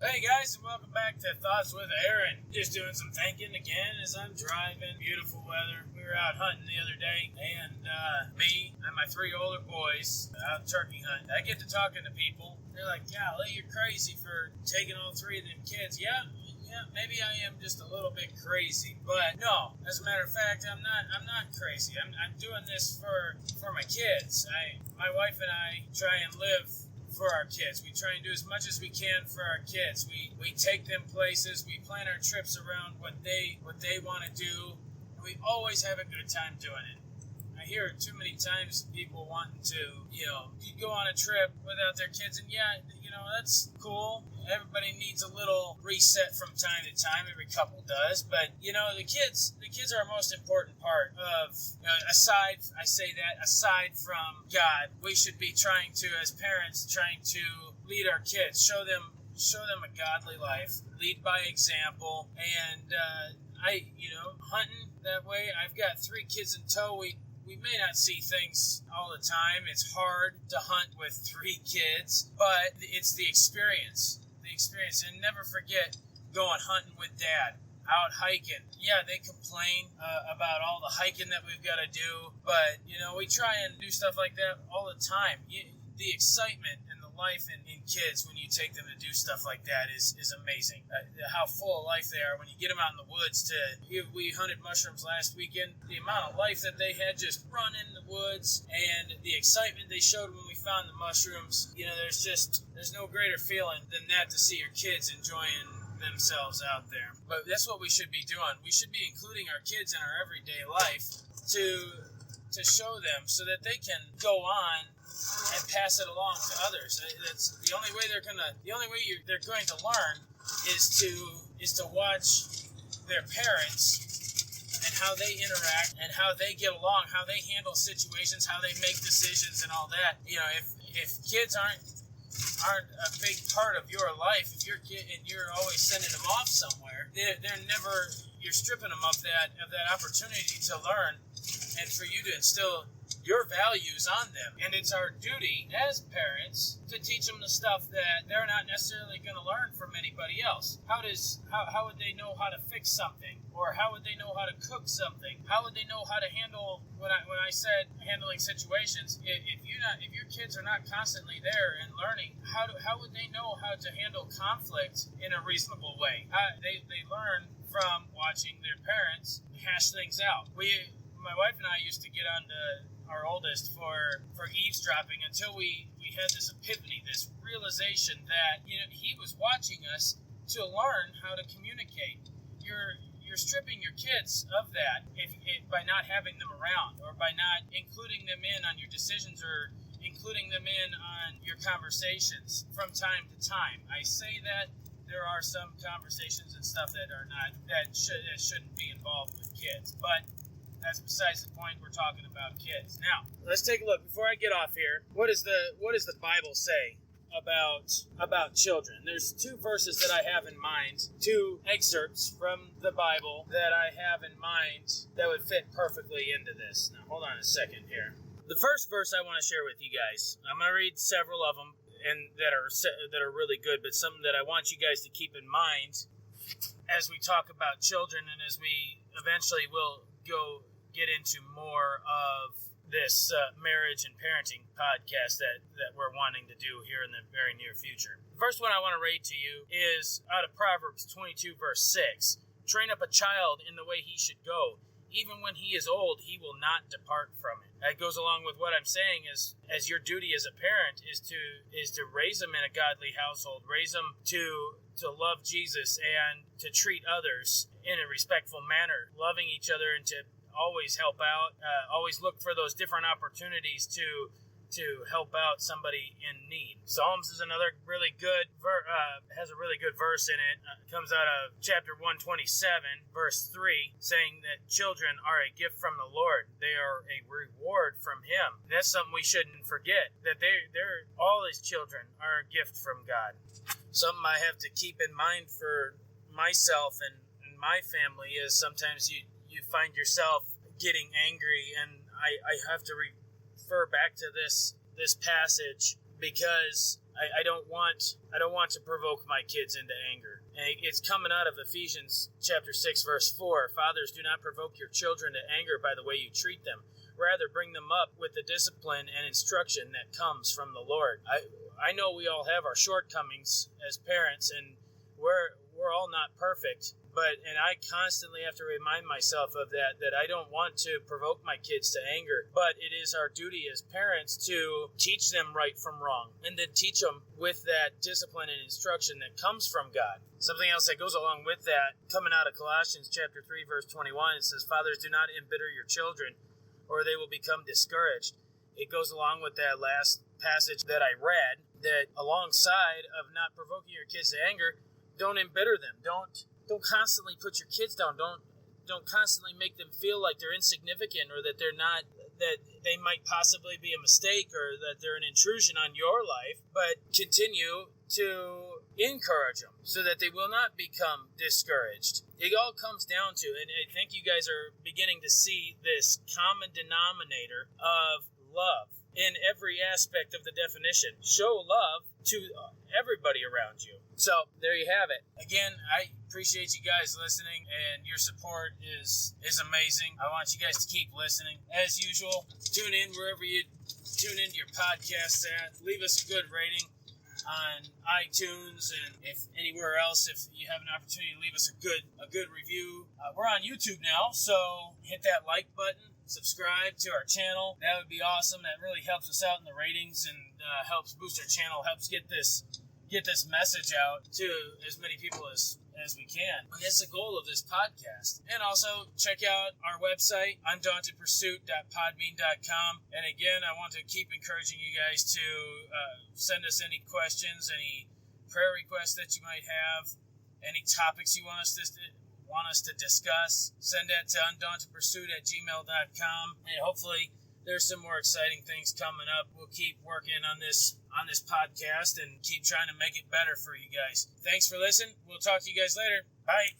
Hey guys, and welcome back to Thoughts with Aaron. Just doing some thinking again as I'm driving. Beautiful weather. We were out hunting the other day, and me and my 3 older boys out turkey hunting. I get to talking to people. They're like, "Golly, you're crazy for taking all 3 of them kids." Yeah, maybe I am just a little bit crazy, but no. As a matter of fact, I'm not crazy. I'm doing this for my kids. My wife and I try and live for our kids. We try and do as much as we can for our kids. We take them places. We plan our trips around what they want to do, and we always have a good time doing it. I hear it too many times, people wanting to, go on a trip without their kids, and that's cool. Everybody needs a little reset from time to time. Every couple does, but the kids are our most important part of. Aside from God, we should be trying to, as parents, lead our kids, show them a godly life, lead by example, and hunting that way. I've got 3 kids in tow. We may not see things all the time. It's hard to hunt with 3 kids, but it's the experience. And never forget going hunting with Dad, out hiking. Yeah, they complain about all the hiking that we've got to do, but, we try and do stuff like that all the time. The excitement and the life in kids when you take them to do stuff like that is amazing. How full of life they are when you get them out in the woods. We hunted mushrooms last weekend. The amount of life that they had just running in the woods and the excitement they showed when we found the mushrooms. There's no greater feeling than that, to see your kids enjoying themselves out there. But that's what we should be doing. We should be including our kids in our everyday life to show them so that they can go on and pass it along to others. That's the only way they're going to learn is to watch their parents and how they interact and how they get along, how they handle situations, how they make decisions and all that. If kids aren't a big part of your life, if you're always sending them off somewhere, you're stripping them of that opportunity to learn and for you to instill your values on them. And it's our duty as parents to teach them the stuff that they're not necessarily going to learn from anybody else. How would they know how to fix something? Or how would they know how to cook something? How would they know how to handle, when I said handling situations, if your kids are not constantly there and learning, how would they know how to handle conflict in a reasonable way? They learn from watching their parents hash things out. My wife and I used to get on to our oldest for eavesdropping until we had this epiphany, this realization that he was watching us to learn how to communicate. You're stripping your kids of that by not having them around, or by not including them in on your decisions, or including them in on your conversations from time to time. I say that there are some conversations and stuff that shouldn't be involved with kids, but that's besides the point. We're talking about kids. Now, let's take a look. Before I get off here, what does the Bible say about children? There's 2 verses that I have in mind, 2 excerpts from the Bible that I have in mind that would fit perfectly into this. Now, hold on a second here. The first verse I want to share with you guys, I'm going to read several of them and that are really good, but some that I want you guys to keep in mind as we talk about children, and as we eventually will get into more of this marriage and parenting podcast that we're wanting to do here in the very near future. The first one I want to read to you is out of Proverbs 22, verse 6. Train up a child in the way he should go. Even when he is old, he will not depart from it. That goes along with what I'm saying is, as your duty as a parent is to raise them in a godly household, raise them to love Jesus and to treat others in a respectful manner, loving each other, and to always help out, always look for those different opportunities to help out somebody in need. Psalms is another really good, has a really good verse in it. It comes out of chapter 127, verse 3, saying that children are a gift from the Lord. They are a reward from Him. And that's something we shouldn't forget, that they're all His children are a gift from God. Something I have to keep in mind for myself and my family is sometimes you find yourself getting angry, and I have to refer back to this passage because I don't want to provoke my kids into anger. And it's coming out of Ephesians chapter 6, verse 4. Fathers, do not provoke your children to anger by the way you treat them. Rather, bring them up with the discipline and instruction that comes from the Lord. I know we all have our shortcomings as parents, and we're all not perfect. And I constantly have to remind myself of that I don't want to provoke my kids to anger, but it is our duty as parents to teach them right from wrong, and then teach them with that discipline and instruction that comes from God. Something else that goes along with that, coming out of Colossians chapter 3, verse 21, it says, Fathers, do not embitter your children, or they will become discouraged. It goes along with that last passage that I read, that alongside of not provoking your kids to anger, don't embitter them. Don't constantly put your kids down. Don't constantly make them feel like they're insignificant, or that that they might possibly be a mistake, or that they're an intrusion on your life, but continue to encourage them so that they will not become discouraged. It all comes down to, and I think you guys are beginning to see this common denominator of love in every aspect of the definition. Show love to everybody around you. So there you have it. Again, I appreciate you guys listening, and your support is amazing. I want you guys to keep listening. As usual, tune in wherever you tune into your podcasts at. Leave us a good rating on iTunes, and if anywhere else, if you have an opportunity to leave us a good review. We're on YouTube now, so hit that like button. Subscribe to our channel. That would be awesome. That really helps us out in the ratings, and helps boost our channel, helps get this message out to as many people as we can. That's the goal of this podcast. And also check out our website, undauntedpursuit.podbean.com. And again, I want to keep encouraging you guys to send us any questions, any prayer requests that you might have, any topics you want us to discuss. Send that to undauntedpursuit@gmail.com. And hopefully there's some more exciting things coming up. We'll keep working on this podcast and keep trying to make it better for you guys. Thanks for listening. We'll talk to you guys later. Bye.